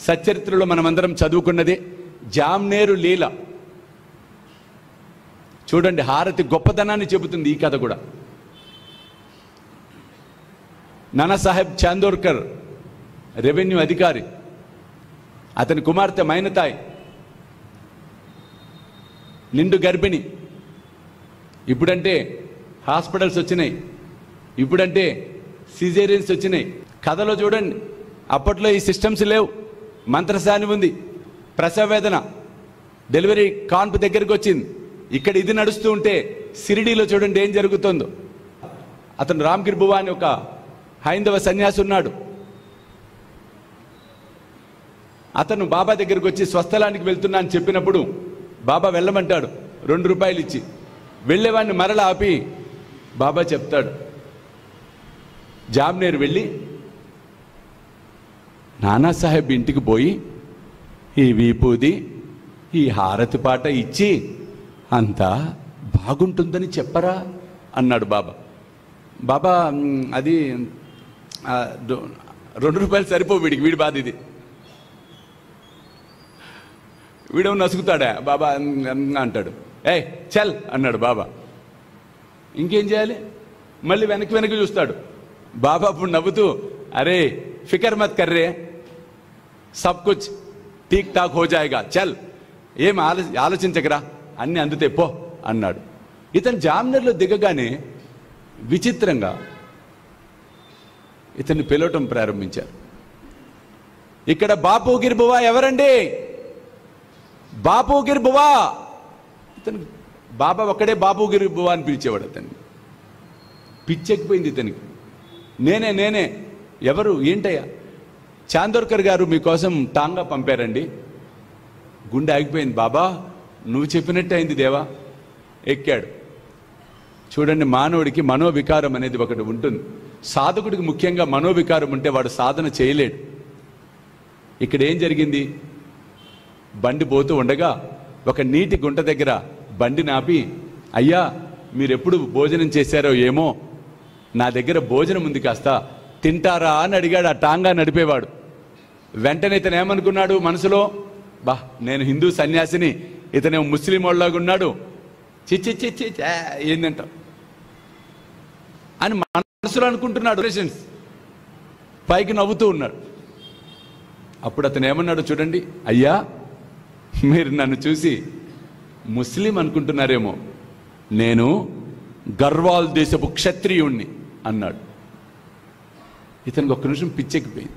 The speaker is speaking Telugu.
సచరిత్రలో మనమందరం చదువుకున్నదే జామ్నేరు లీల. చూడండి, హారతి గొప్పతనాన్ని చెబుతుంది ఈ కథ కూడా. నానాసాహెబ్ చాందోర్కర్ రెవెన్యూ అధికారి, అతని కుమార్తె మైనతాయ్ నిండు గర్భిణి. ఇప్పుడంటే హాస్పిటల్స్ వచ్చినాయి, ఇప్పుడంటే సిజేరియన్స్ వచ్చినాయి. కథలో చూడండి, అప్పట్లో ఈ సిస్టమ్స్ లేవు. మంత్రసాని ఉంది, ప్రసవ వేదన, డెలివరీ కాన్పు దగ్గరికి వచ్చింది. ఇక్కడ ఇది నడుస్తూ ఉంటే సిరిడీలో చూడండి ఏం జరుగుతుందో. అతను రామ్గిర్ బువా అని ఒక హైందవ సన్యాసి ఉన్నాడు. అతను బాబా దగ్గరికి వచ్చి స్వస్థలానికి వెళ్తున్నా అని చెప్పినప్పుడు బాబా వెళ్ళమంటాడు 2 రూపాయలు ఇచ్చి. వెళ్ళేవాడిని మరలా ఆపి బాబా చెప్తాడు, జామ్నేర్ వెళ్ళి నానాసాహెబ్ ఇంటికి పోయి ఈ వీపూది ఈ హారతి పాట ఇచ్చి అంతా బాగుంటుందని చెప్పరా అన్నాడు బాబా. బాబా అది 2 రూపాయలు సరిపో వీడి బాధ ఇది. వీడేమో నసుకుతాడా బాబా అంటాడు. ఏ చల్ అన్నాడు బాబా. ఇంకేం చేయాలి? మళ్ళీ వెనక్కి చూస్తాడు. బాబా అప్పుడు నవ్వుతూ, అరే ఫికర్ మత్ కర్రే, సబ్ కుచ్ ఠీక్ ఠాక్ హో జాయేగా, చల్, ఏం ఆలోచించకరా, అన్ని అందుతే పో అన్నాడు. ఇతను జామ్నర్లో దిగగానే విచిత్రంగా ఇతన్ని పిలవటం ప్రారంభించారు. ఇక్కడ బాపూగిరి బువా ఎవరండి? బాపూగిరి బువా. ఇతను బాబా ఒక్కడే బాపూగిరి బువా అని పిలిచేవాడు. అతన్ని పిచ్చెక్కిపోయింది ఇతనికి. నేనే ఎవరు ఏంటయ్యా? చాందోర్కర్ గారు మీకోసం టాంగా పంపారండి. గుండె ఆగిపోయింది. బాబా నువ్వు చెప్పినట్టే అయింది దేవా. ఎక్కాడు. చూడండి, మానవుడికి మనోవికారం అనేది ఒకటి ఉంటుంది. సాధకుడికి ముఖ్యంగా మనోవికారం ఉంటే వాడు సాధన చేయలేడు. ఇక్కడ ఏం జరిగింది? బండి పోతూ ఉండగా ఒక నీటి గుంట దగ్గర బండి నాపి, అయ్యా మీరెప్పుడు భోజనం చేశారో ఏమో, నా దగ్గర భోజనం ఉంది, కాస్త తింటారా అని అడిగాడు ఆ టాంగా నడిపేవాడు. వెంటనే ఇతను ఏమనుకున్నాడు మనసులో, బా నేను హిందూ సన్యాసిని, ఇతనే ముస్లిం వాళ్ళలాగా ఉన్నాడు, చిచ్చి ఏందంట అని మనసులో అనుకుంటున్నాడు. పైకి నవ్వుతూ ఉన్నాడు. అప్పుడు అతను ఏమన్నాడు చూడండి, అయ్యా మీరు నన్ను చూసి ముస్లిం అనుకుంటున్నారేమో, నేను గర్వాల్ దేశపు క్షత్రియుణ్ణి అన్నాడు. ఇతనికి ఒక్క నిమిషం పిచ్చెక్కిపోయింది.